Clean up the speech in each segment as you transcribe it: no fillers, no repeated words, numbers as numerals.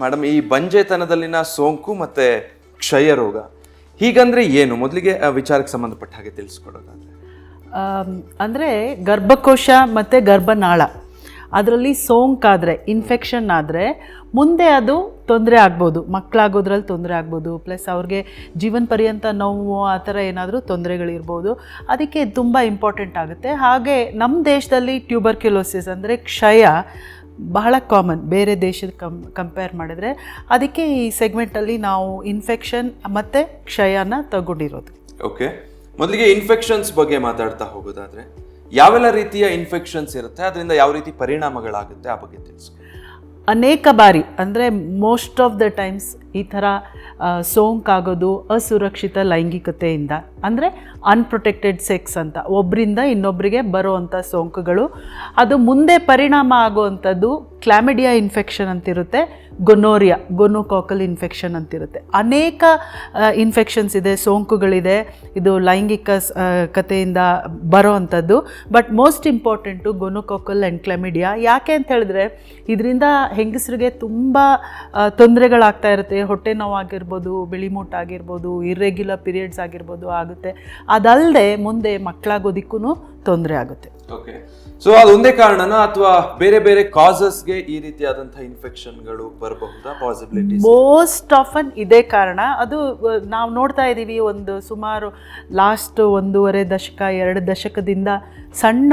Madam, ಈ ಬಂಜೆತನದಲ್ಲಿನ ಸೋಂಕು ಮತ್ತೆ ಕ್ಷಯ ರೋಗ ಹೀಗಂದ್ರೆ ಏನು? ಮೊದಲಿಗೆ ವಿಚಾರಕ್ಕೆ ಸಂಬಂಧಪಟ್ಟ ಹಾಗೆ ತಿಳಿಸ್ಕೊಡೋದಾದ್ರೆ. ಅಂದರೆ ಗರ್ಭಕೋಶ ಮತ್ತು ಗರ್ಭನಾಳ ಅದರಲ್ಲಿ ಸೋಂಕಾದರೆ, ಇನ್ಫೆಕ್ಷನ್ ಆದರೆ ಮುಂದೆ ಅದು ತೊಂದರೆ ಆಗ್ಬೋದು, ಮಕ್ಕಳಾಗೋದ್ರಲ್ಲಿ ತೊಂದರೆ ಆಗ್ಬೋದು, ಪ್ಲಸ್ ಅವ್ರಿಗೆ ಜೀವನ ಪರ್ಯಂತ ನೋವು ಆ ಥರ ಏನಾದರೂ ತೊಂದರೆಗಳಿರ್ಬೋದು. ಅದಕ್ಕೆ ತುಂಬ ಇಂಪಾರ್ಟೆಂಟ್ ಆಗುತ್ತೆ. ಹಾಗೆ ನಮ್ಮ ದೇಶದಲ್ಲಿ ಟ್ಯೂಬರ್ಕ್ಯುಲೋಸಿಸ್ ಅಂದರೆ ಕ್ಷಯ ಬಹಳ ಕಾಮನ್ ಬೇರೆ ದೇಶದ ಕಂಪೇರ್ ಮಾಡಿದರೆ. ಅದಕ್ಕೆ ಈ ಸೆಗ್ಮೆಂಟಲ್ಲಿ ನಾವು ಇನ್ಫೆಕ್ಷನ್ ಮತ್ತು ಕ್ಷಯನ ತಗೊಂಡಿರೋದು. ಓಕೆ, ಮೊದಲಿಗೆ ಇನ್ಫೆಕ್ಷನ್ಸ್ ಬಗ್ಗೆ ಮಾತಾಡ್ತಾ ಹೋಗೋದಾದ್ರೆ ಯಾವೆಲ್ಲ ರೀತಿಯ ಇನ್ಫೆಕ್ಷನ್ಸ್ ಇರುತ್ತೆ, ಅದರಿಂದ ಯಾವ ರೀತಿ ಪರಿಣಾಮಗಳಾಗುತ್ತೆ ಆ ಬಗ್ಗೆ ತಿಳಿಸಿ. ಅನೇಕ ಬಾರಿ ಅಂದರೆ ಮೋಸ್ಟ್ ಆಫ್ ದ ಟೈಮ್ಸ್ ಈ ಥರ ಸೋಂಕಾಗೋದು ಅಸುರಕ್ಷಿತ ಲೈಂಗಿಕತೆಯಿಂದ, ಅಂದರೆ ಅನ್ಪ್ರೊಟೆಕ್ಟೆಡ್ ಸೆಕ್ಸ್ ಅಂತ ಒಬ್ಬರಿಂದ ಇನ್ನೊಬ್ಬರಿಗೆ ಬರುವಂಥ ಸೋಂಕುಗಳು. ಅದು ಮುಂದೆ ಪರಿಣಾಮ ಆಗುವಂಥದ್ದು ಕ್ಲಾಮಿಡಿಯಾ ಇನ್ಫೆಕ್ಷನ್ ಅಂತಿರುತ್ತೆ, ಗೊನೋಕಾಕಲ್ ಇನ್ಫೆಕ್ಷನ್ ಅಂತಿರುತ್ತೆ. ಅನೇಕ ಇನ್ಫೆಕ್ಷನ್ಸ್ ಇದೆ, ಸೋಂಕುಗಳಿದೆ ಇದು ಲೈಂಗಿಕ ಕತೆಯಿಂದ ಬರೋವಂಥದ್ದು. But most important gonococcal and chlamydia. ಯಾಕೆ ಅಂತ ಹೇಳಿದ್ರೆ ಇದರಿಂದ ಹೆಂಗಸರಿಗೆ ತುಂಬ ತೊಂದರೆಗಳಾಗ್ತಾ ಇರುತ್ತೆ. ಹೊಟ್ಟೆ ನೋವಾಗಿರ್ಬೋದು, ಬಿಳಿಮೂಟ ಆಗಿರ್ಬೋದು, ಇರ್ರೆಗ್ಯುಲರ್ ಪೀರಿಯಡ್ಸ್ ಆಗಿರ್ಬೋದು ಆಗುತ್ತೆ. ಅದಲ್ಲದೆ ಮುಂದೆ ಮಕ್ಕಳಾಗೋದಕ್ಕೂ ತೊಂದರೆ ಆಗುತ್ತೆ. ಓಕೆ, ಸೊ ಅದೊಂದೇ ಕಾರಣನ ಅಥವಾ ಬೇರೆ ಬೇರೆ ಕಾಸಸ್ಗೆ ಈ ರೀತಿಯಾದಂತಹ ಇನ್ಫೆಕ್ಷನ್ಗಳು ಬರಬಹುದಾ? ಪಾಸಿಬಿಲಿಟೀಸ್ ಮೋಸ್ಟ್ ಆಫನ್ ಇದೇ ಕಾರಣ. ಅದು ನಾವು ನೋಡ್ತಾ ಇದ್ದೀವಿ ಒಂದು ಸುಮಾರು ಲಾಸ್ಟ್ 1.5 ದಶಕ 2 ದಶಕದಿಂದ ಸಣ್ಣ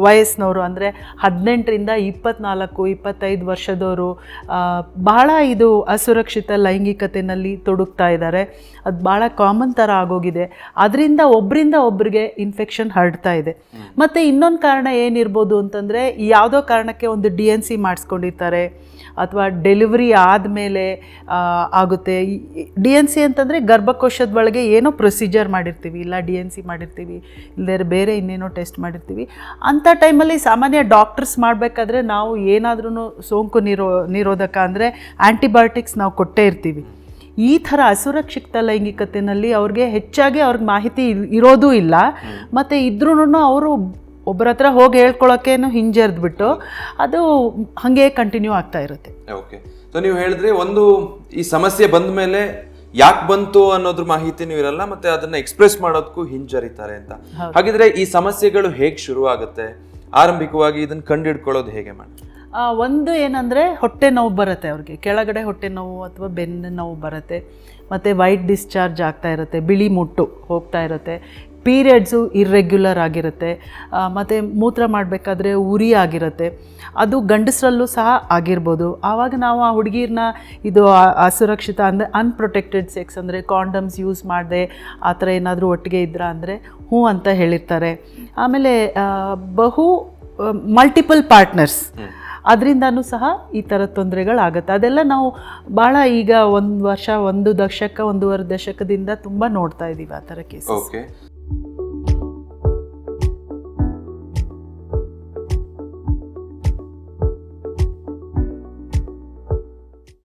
ವಯಸ್ಸಿನವರು ಅಂದರೆ 18ರಿಂದ 24-25 ವರ್ಷದವರು ಬಹಳ ಇದು ಅಸುರಕ್ಷಿತ ಲೈಂಗಿಕತೆಯಲ್ಲಿ ತೊಡಗ್ತಾ ಇದ್ದಾರೆ. ಅದು ಭಾಳ ಕಾಮನ್ ಥರ ಆಗೋಗಿದೆ. ಅದರಿಂದ ಒಬ್ಬರಿಂದ ಒಬ್ಬರಿಗೆ ಇನ್ಫೆಕ್ಷನ್ ಹರಡ್ತಾ ಇದೆ. ಮತ್ತು ಇನ್ನೊಂದು ಕಾರಣ ಏನಿರ್ಬೋದು ಅಂತಂದರೆ, ಯಾವುದೋ ಕಾರಣಕ್ಕೆ ಒಂದು DNC ಮಾಡಿಸ್ಕೊಂಡಿರ್ತಾರೆ ಅಥವಾ ಡೆಲಿವರಿ ಆದಮೇಲೆ ಆಗುತ್ತೆ. DNC ಅಂತಂದರೆ ಗರ್ಭಕೋಶದ ಒಳಗೆ ಏನೋ ಪ್ರೊಸೀಜರ್ ಮಾಡಿರ್ತೀವಿ, ಇಲ್ಲ DNC ಮಾಡಿರ್ತೀವಿ, ಇಲ್ಲದೇ ಬೇರೆ ಇನ್ನೇನೋ ಟೆಸ್ಟ್ ಮಾಡಿರ್ತೀವಿ. ಅಂಥ ಟೈಮಲ್ಲಿ ಸಾಮಾನ್ಯ ಡಾಕ್ಟರ್ಸ್ ಮಾಡಬೇಕಾದ್ರೆ ನಾವು ಏನಾದ್ರೂ ಸೋಂಕು ನಿರೋಧಕ ಅಂದರೆ ಆ್ಯಂಟಿಬಯೋಟಿಕ್ಸ್ ನಾವು ಕೊಟ್ಟೇ ಇರ್ತೀವಿ. ಈ ಥರ ಅಸುರಕ್ಷಿತ ಲೈಂಗಿಕತೆಯಲ್ಲಿ ಅವ್ರಿಗೆ ಹೆಚ್ಚಾಗಿ ಅವ್ರಿಗೆ ಮಾಹಿತಿ ಇರೋದೂ ಇಲ್ಲ. ಮತ್ತು ಇದ್ರೂ ಅವರು ಒಬ್ಬರ ಹತ್ರ ಹೋಗಿ ಹೇಳ್ಕೊಳ್ಳೋಕ್ಕೇನು ಹಿಂಜರಿದ್ಬಿಟ್ಟು ಅದು ಹಾಗೆ ಕಂಟಿನ್ಯೂ ಆಗ್ತಾ ಇರುತ್ತೆ. ಓಕೆ, ಸೊ ನೀವು ಹೇಳಿದ್ರೆ ಒಂದು ಈ ಸಮಸ್ಯೆ ಬಂದ ಮೇಲೆ ಯಾಕೆ ಬಂತು ಅನ್ನೋದ್ರ ಮಾಹಿತಿನೂ ಇರಲ್ಲ, ಮತ್ತೆ ಅದನ್ನ ಎಕ್ಸ್ಪ್ರೆಸ್ ಮಾಡೋದಕ್ಕೂ ಹಿಂಜರಿತಾರೆ ಅಂತ. ಹಾಗಿದ್ರೆ ಈ ಸಮಸ್ಯೆಗಳು ಹೇಗೆ ಶುರು ಆಗುತ್ತೆ? ಆರಂಭಿಕವಾಗಿ ಇದನ್ನ ಕಂಡುಹಿಡ್ಕೊಳ್ಳೋದು ಹೇಗೆ ಮಾಡಿ? ಒಂದು ಏನಂದರೆ ಹೊಟ್ಟೆ ನೋವು ಬರುತ್ತೆ ಅವ್ರಿಗೆ, ಕೆಳಗಡೆ ಹೊಟ್ಟೆ ನೋವು ಅಥವಾ ಬೆನ್ನು ನೋವು ಬರುತ್ತೆ, ಮತ್ತು ವೈಟ್ ಡಿಸ್ಚಾರ್ಜ್ ಆಗ್ತಾ ಇರುತ್ತೆ, ಬಿಳಿ ಮುಟ್ಟು ಹೋಗ್ತಾ ಇರುತ್ತೆ, ಪೀರಿಯಡ್ಸು ಇರ್ರೆಗ್ಯುಲರ್ ಆಗಿರುತ್ತೆ, ಮತ್ತು ಮೂತ್ರ ಮಾಡಬೇಕಾದ್ರೆ ಉರಿ ಆಗಿರುತ್ತೆ. ಅದು ಗಂಡಸರಲ್ಲೂ ಸಹ ಆಗಿರ್ಬೋದು. ಆವಾಗ ನಾವು ಆ ಹುಡುಗಿರನ್ನ ಇದು ಅಸುರಕ್ಷಿತ ಅಂದರೆ ಅನ್ಪ್ರೊಟೆಕ್ಟೆಡ್ ಸೆಕ್ಸ್ ಅಂದರೆ ಕಾಂಡಮ್ಸ್ ಯೂಸ್ ಮಾಡದೆ ಆ ಥರ ಏನಾದರೂ ಒಟ್ಟಿಗೆ ಇದ್ರಾ ಅಂದರೆ ಹ್ಞೂ ಅಂತ ಹೇಳಿರ್ತಾರೆ. ಆಮೇಲೆ ಮಲ್ಟಿಪಲ್ ಪಾರ್ಟ್ನರ್ಸ್ ಅದರಿಂದನೂ ಸಹ ಈ ಥರ ತೊಂದರೆಗಳಾಗುತ್ತೆ. ಅದೆಲ್ಲ ನಾವು ಭಾಳ ಈಗ 1 ವರ್ಷ 1 ದಶಕ 1.5 ದಶಕದಿಂದ ತುಂಬ ನೋಡ್ತಾ ಇದ್ದೀವಿ ಆ ಥರ ಕೇಸ್. ಓಕೆ.